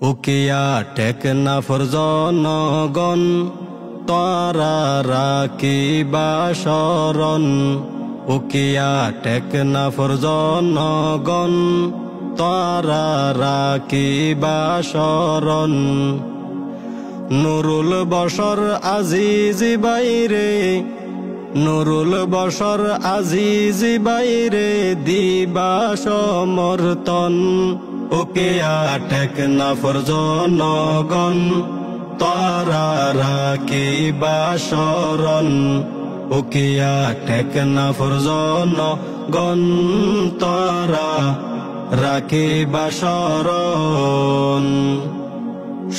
উকিয়া টেকনাফর জনগণ তারা রাখিবা শরণ। উকিয়া টেকনাফর জনগণ তারা রাখিবা শরণ। নুরুল বশর আজিজি বাইরে, নুরুল বশর আজিজি বাইরে দিবা সমর্থন। উকিয়া টেকনাফর জনগণ তারা রাখিবা শরণ। উকিয়া টেকনাফর জনগণ তারা রাখিবা শরণ।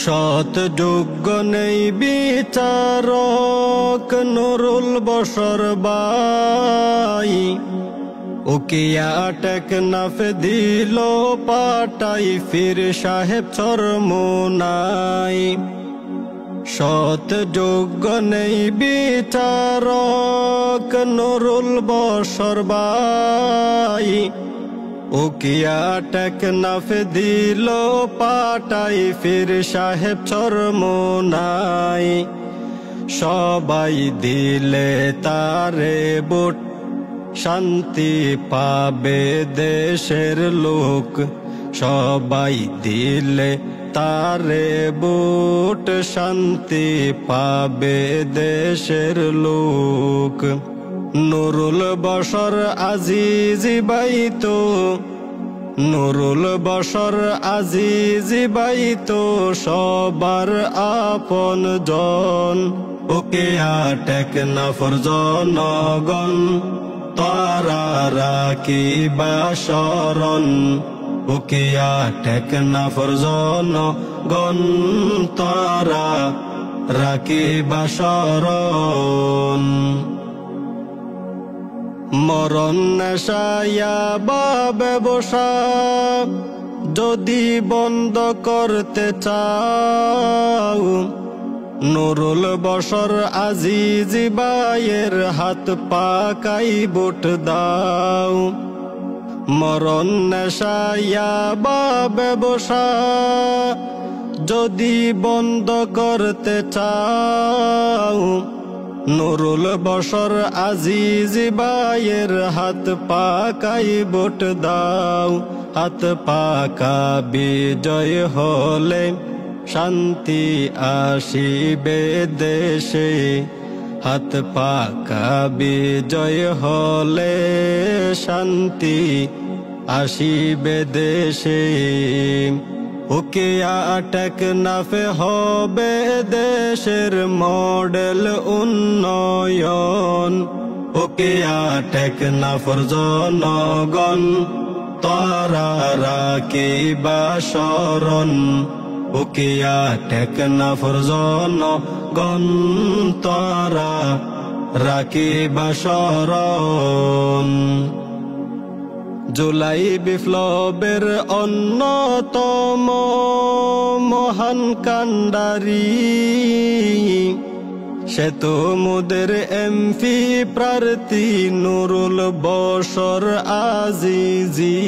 সৎ যোগ্য নেই বিচারক নুরুল বশর বাই। উকিয়া টেকনাফ দিল পাটাই ফির সাহেব চরমোনাই। সৎ যোগ্য নেই বিচারক নুরুল বশর বাই। উকিয়া টেকনাফ দিল পাটাই ফির সাহেব চরমোনাই। সবাই দিলে তারে বুট শান্তি পাবে দেশের লোক। সবাই দিলে তারে বুট শান্তি পাবে দেশের লোক। নুরুল বশর আজিজি বাইতো, নুরুল বশর আজিজি বাইতো সবার আপন জন। উকিয়া টেকনাফর জনগণ তারা রাখিবা শরণ। উকিয়া টেকনাফর জনগণ তারা রাখিবা শরণ। মরণ নেশায়া বা ব্যবসা যদি বন্ধ করতে চাও, নুরুল বশর আজিজি বাইয়ের হাত পাকাই বুট দাও। মরণ নেশায়া বা ব্যবসা যদি বন্ধ করতে চাও, নুরুল বশর আজিজি বাইয়ের হাত পাকাই বুট দাও। হাত পাকা বিজয় হলে শান্তি আসিবে দেশে। হাত পাকা বিজয় হলে শান্তি আসিবে দেশে। উকিয়া টেকনাফে হবে দেশের মডেল উন্নয়ন। উকিয়া টেকনাফর জনগণ তারা রাখিবা শরণ। উকিয়া টেকনাফর জনগণ তারা রাখিবা শরণ। জুলাই বিপ্লবের অন্যতম মহান কান্ডারি সে তো মোদের এমপি প্রার্থী নুরুল বশর আজিজি।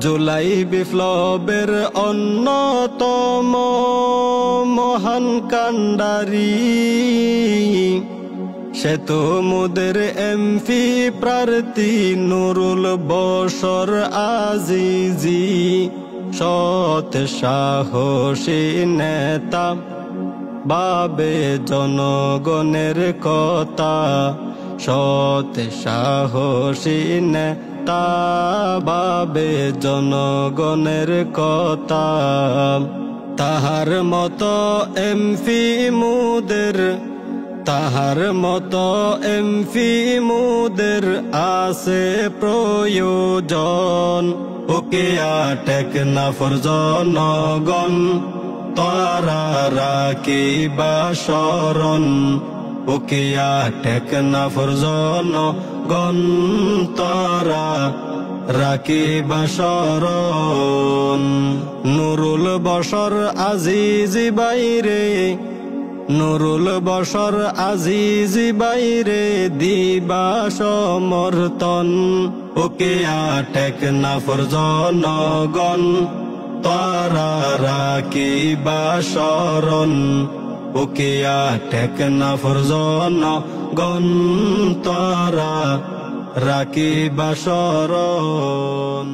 জুলাই বিপ্লবের অন্যতম মহান কান্ডারি সে তো মোদের এমপি প্রার্থী নুরুল বশর আজিজি। সৎ সাহসী নেতা বাবে জনগণের কথা। সৎ সাহসী নেতা বাবে জনগণের কথা। তাহার মতো এমপি মুদের, তাহার মতো এমপি মুদের আছে প্রয়োজন। উকিয়া টেকনাফর জনগণ তারা রাখিবা শরণ। উকিয়া টেকনাফর জনগণ তারা রাখিবা শরণ। নুরুল বশর আজিজি বাইরে, নুরুল বশর আজিজি বাইরে দিবা সমর্থন। উকিয়া টেকনাফর জনগণ তারা রাখিবা শরণ উকিয়া টেকনাফর জনগণ তারা রাখিবা শরণ।